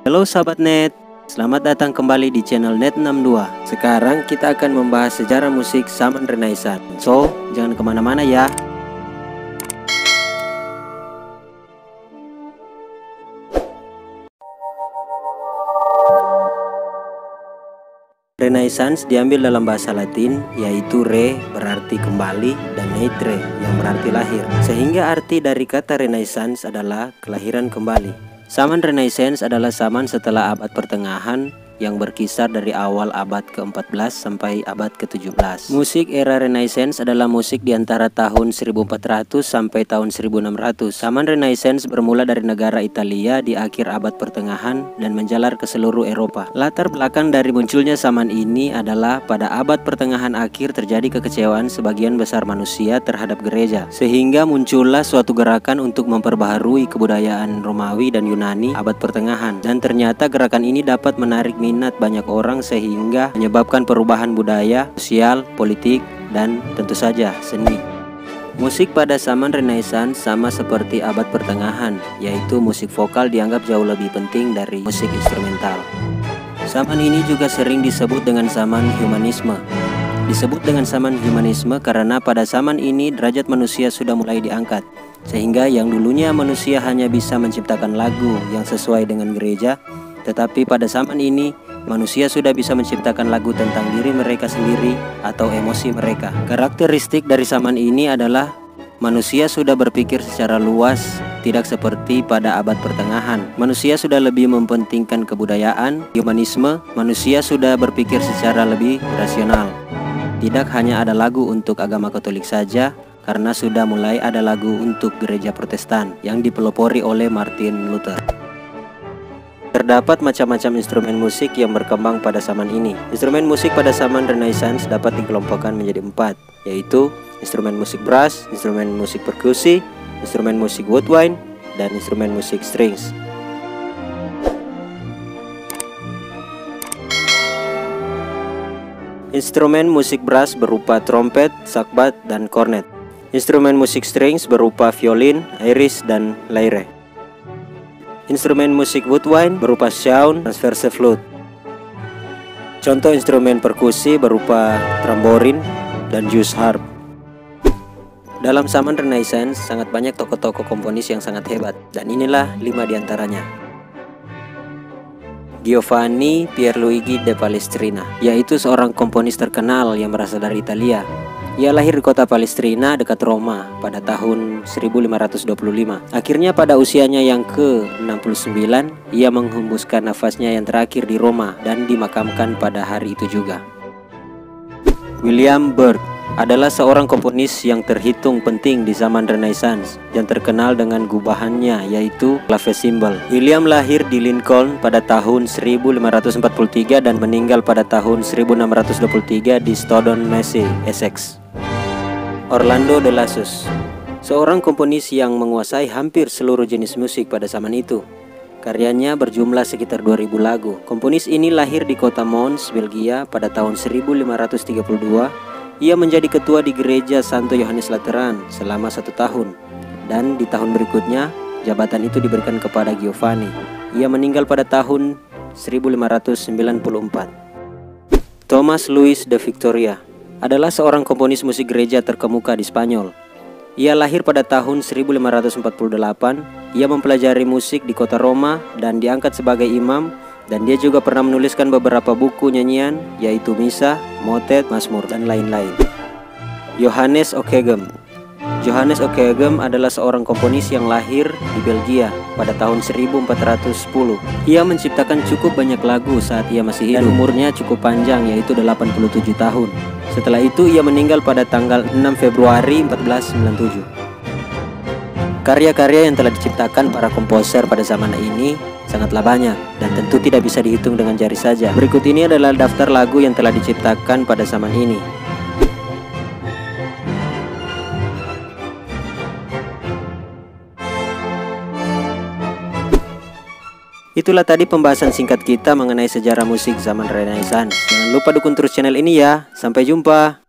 Halo sahabat Net, selamat datang kembali di channel Net62. Sekarang kita akan membahas sejarah musik zaman Renaissance. So, jangan kemana-mana ya. Renaissance diambil dalam bahasa Latin, yaitu re berarti kembali dan naître yang berarti lahir. Sehingga arti dari kata Renaissance adalah kelahiran kembali. Zaman Renaissance adalah zaman setelah abad pertengahan yang berkisar dari awal abad ke-14 sampai abad ke-17. Musik era Renaissance adalah musik di antara tahun 1400 sampai tahun 1600. Zaman Renaissance bermula dari negara Italia di akhir abad pertengahan dan menjalar ke seluruh Eropa. Latar belakang dari munculnya zaman ini adalah pada abad pertengahan akhir terjadi kekecewaan sebagian besar manusia terhadap gereja, sehingga muncullah suatu gerakan untuk memperbaharui kebudayaan Romawi dan Yunani abad pertengahan, dan ternyata gerakan ini dapat menarik minat banyak orang sehingga menyebabkan perubahan budaya, sosial, politik, dan tentu saja seni. Musik pada zaman Renaissance sama seperti abad pertengahan, yaitu musik vokal dianggap jauh lebih penting dari musik instrumental. Zaman ini juga sering disebut dengan zaman humanisme. Disebut dengan zaman humanisme karena pada zaman ini derajat manusia sudah mulai diangkat, sehingga yang dulunya manusia hanya bisa menciptakan lagu yang sesuai dengan gereja, tetapi pada zaman ini manusia sudah bisa menciptakan lagu tentang diri mereka sendiri atau emosi mereka. Karakteristik dari zaman ini adalah manusia sudah berpikir secara luas, tidak seperti pada abad pertengahan. Manusia sudah lebih mementingkan kebudayaan, humanisme. Manusia sudah berpikir secara lebih rasional. Tidak hanya ada lagu untuk agama Katolik saja, karena sudah mulai ada lagu untuk gereja Protestan yang dipelopori oleh Martin Luther. Terdapat macam-macam instrumen musik yang berkembang pada zaman ini. Instrumen musik pada zaman Renaissance dapat dikelompokkan menjadi 4, yaitu instrumen musik brass, instrumen musik perkusi, instrumen musik woodwind, dan instrumen musik strings. Instrumen musik brass berupa trompet, sakbat, dan kornet. Instrumen musik strings berupa violin, iris, dan lyre. Instrumen musik woodwind berupa shaun, transverse flute. Contoh instrumen perkusi berupa tramborin dan jazz harp. Dalam zaman Renaissance sangat banyak tokoh-tokoh komponis yang sangat hebat, dan inilah 5 diantaranya. Giovanni Pierluigi da Palestrina, yaitu seorang komponis terkenal yang berasal dari Italia. Ia lahir di kota Palestrina dekat Roma pada tahun 1525. Akhirnya pada usianya yang ke-69, ia menghembuskan nafasnya yang terakhir di Roma dan dimakamkan pada hari itu juga. William Byrd adalah seorang komponis yang terhitung penting di zaman Renaissance yang terkenal dengan gubahannya, yaitu clavecembal. William lahir di Lincoln pada tahun 1543 dan meninggal pada tahun 1623 di Stodon-Massey, Essex. Orlando de Lassus, seorang komponis yang menguasai hampir seluruh jenis musik pada zaman itu. Karyanya berjumlah sekitar 2000 lagu. Komponis ini lahir di kota Mons, Belgia pada tahun 1532. Ia menjadi ketua di gereja Santo Yohanes Lateran selama 1 tahun. Dan di tahun berikutnya, jabatan itu diberikan kepada Giovanni. Ia meninggal pada tahun 1594. Thomas Luis de Victoria adalah seorang komponis musik gereja terkemuka di Spanyol. Ia lahir pada tahun 1548. Ia mempelajari musik di kota Roma dan diangkat sebagai imam, dan dia juga pernah menuliskan beberapa buku nyanyian, yaitu misa, motet, mazmur, dan lain-lain. Johannes Ockeghem. Johannes Ockeghem adalah seorang komponis yang lahir di Belgia pada tahun 1410. Ia menciptakan cukup banyak lagu saat ia masih hidup, dan umurnya cukup panjang, yaitu 87 tahun. Setelah itu ia meninggal pada tanggal 6 Februari 1497. Karya-karya yang telah diciptakan para komposer pada zaman ini sangatlah banyak dan tentu tidak bisa dihitung dengan jari saja. Berikut ini adalah daftar lagu yang telah diciptakan pada zaman ini. Itulah tadi pembahasan singkat kita mengenai sejarah musik zaman Renaissance. Jangan lupa dukung terus channel ini ya. Sampai jumpa.